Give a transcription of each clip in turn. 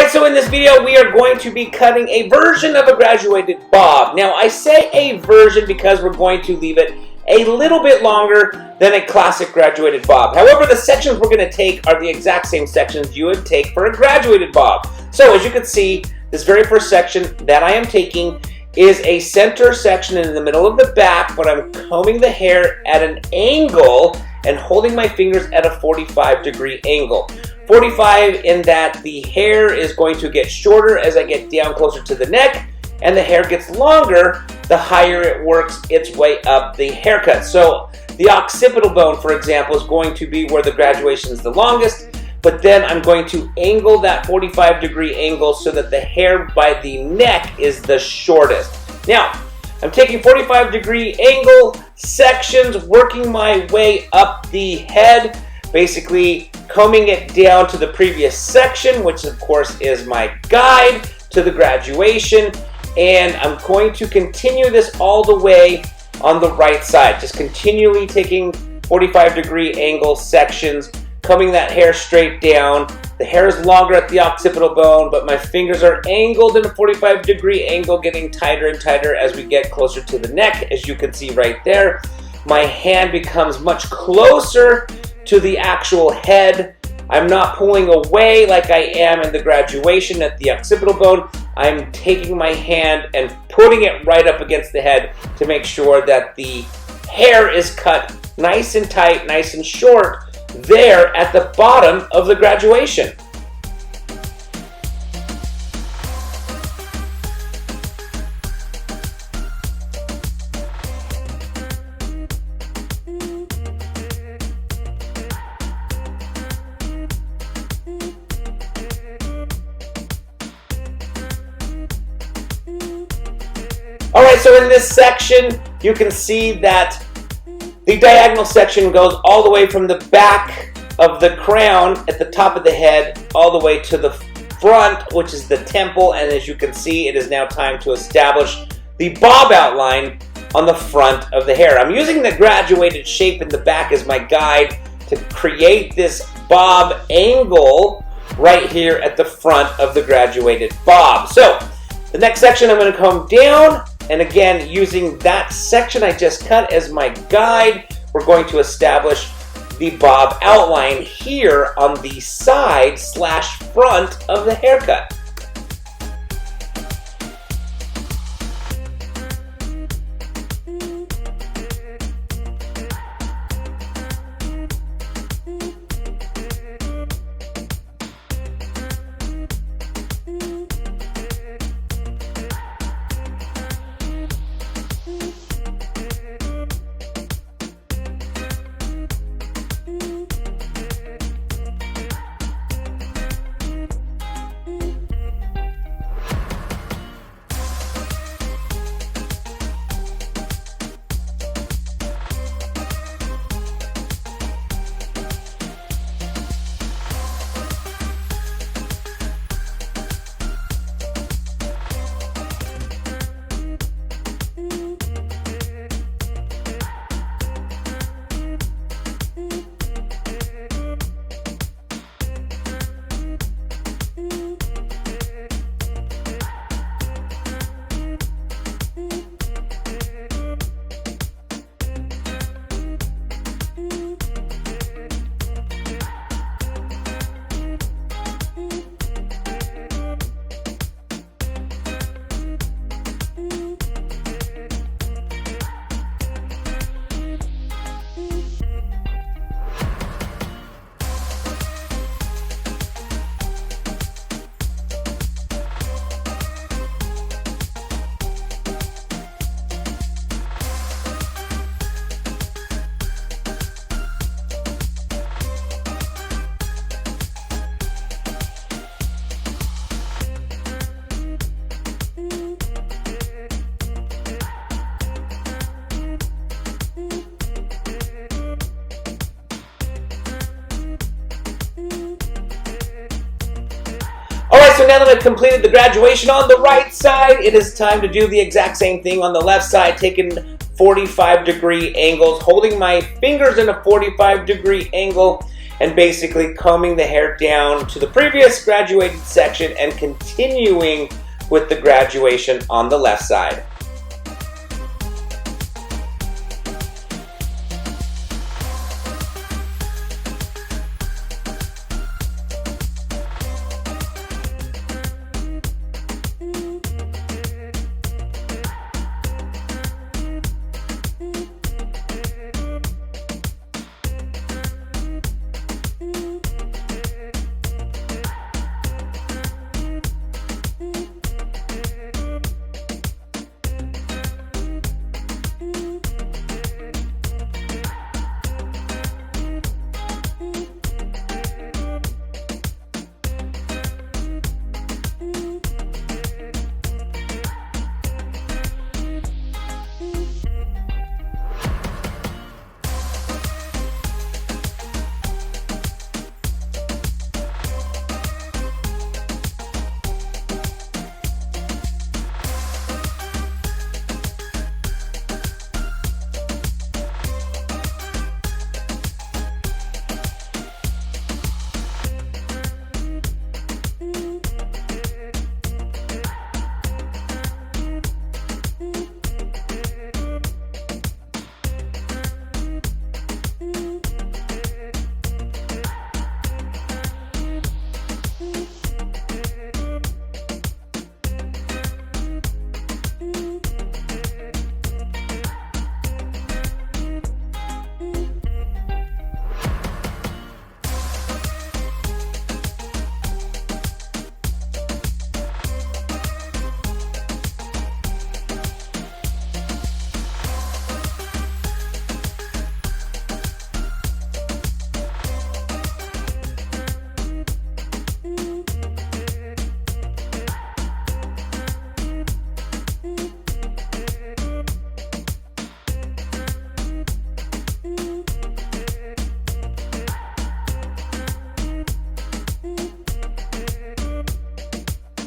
Alright, so in this video we are going to be cutting a version of a graduated bob. Now I say a version because we're going to leave it a little bit longer than a classic graduated bob. However, the sections we're going to take are the exact same sections you would take for a graduated bob. So as you can see, this very first section that I am taking is a center section in the middle of the back, but I'm combing the hair at an angle and holding my fingers at a 45-degree angle. 45 in that the hair is going to get shorter as I get down closer to the neck, and the hair gets longer the higher it works its way up the haircut. So the occipital bone, for example, is going to be where the graduation is the longest, but then I'm going to angle that 45-degree angle so that the hair by the neck is the shortest. Now, I'm taking 45-degree angle sections, working my way up the head, basically combing it down to the previous section, which of course is my guide to the graduation, and I'm going to continue this all the way on the right side, just continually taking 45-degree angle sections, combing that hair straight down. The hair is longer at the occipital bone, but my fingers are angled in a 45-degree angle, getting tighter and tighter as we get closer to the neck, as you can see right there. My hand becomes much closer to the actual head. I'm not pulling away like I am in the graduation at the occipital bone. I'm taking my hand and putting it right up against the head to make sure that the hair is cut nice and tight, nice and short there at the bottom of the graduation. Alright, so in this section, you can see that the diagonal section goes all the way from the back of the crown at the top of the head all the way to the front, which is the temple, and as you can see, it is now time to establish the bob outline on the front of the hair. I'm using the graduated shape in the back as my guide to create this bob angle right here at the front of the graduated bob. So, the next section I'm going to comb down, and again, using that section I just cut as my guide, we're going to establish the bob outline here on the side / front of the haircut. Alright, so now that I've completed the graduation on the right side, it is time to do the exact same thing on the left side, taking 45-degree angles, holding my fingers in a 45-degree angle, and basically combing the hair down to the previous graduated section and continuing with the graduation on the left side.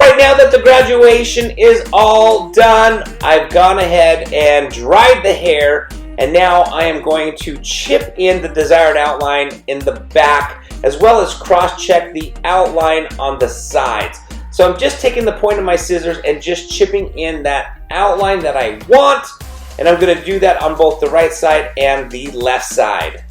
Right now that the graduation is all done, I've gone ahead and dried the hair, and now I am going to chip in the desired outline in the back, as well as cross-check the outline on the sides. So I'm just taking the point of my scissors and just chipping in that outline that I want, and I'm going to do that on both the right side and the left side.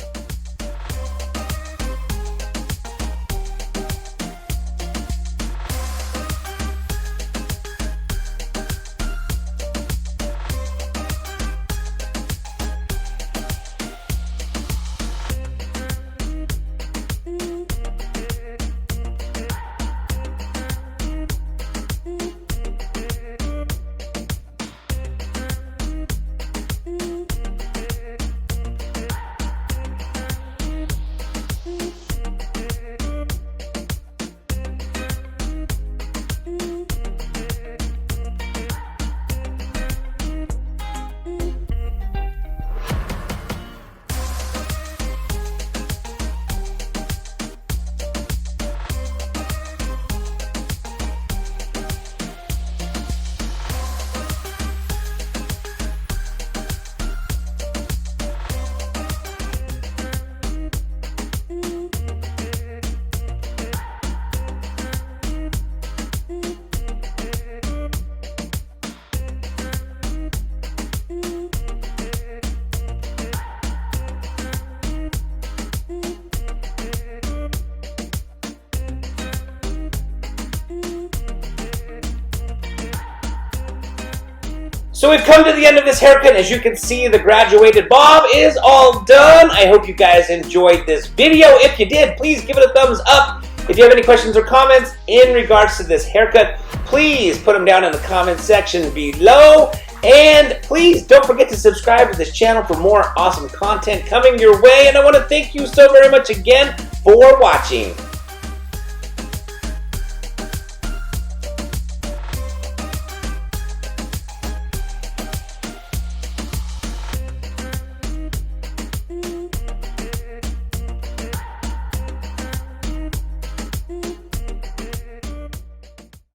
So we've come to the end of this haircut. As you can see, the graduated bob is all done. I hope you guys enjoyed this video. If you did, please give it a thumbs up. If you have any questions or comments in regards to this haircut, please put them down in the comment section below. And please don't forget to subscribe to this channel for more awesome content coming your way. And I want to thank you so very much again for watching.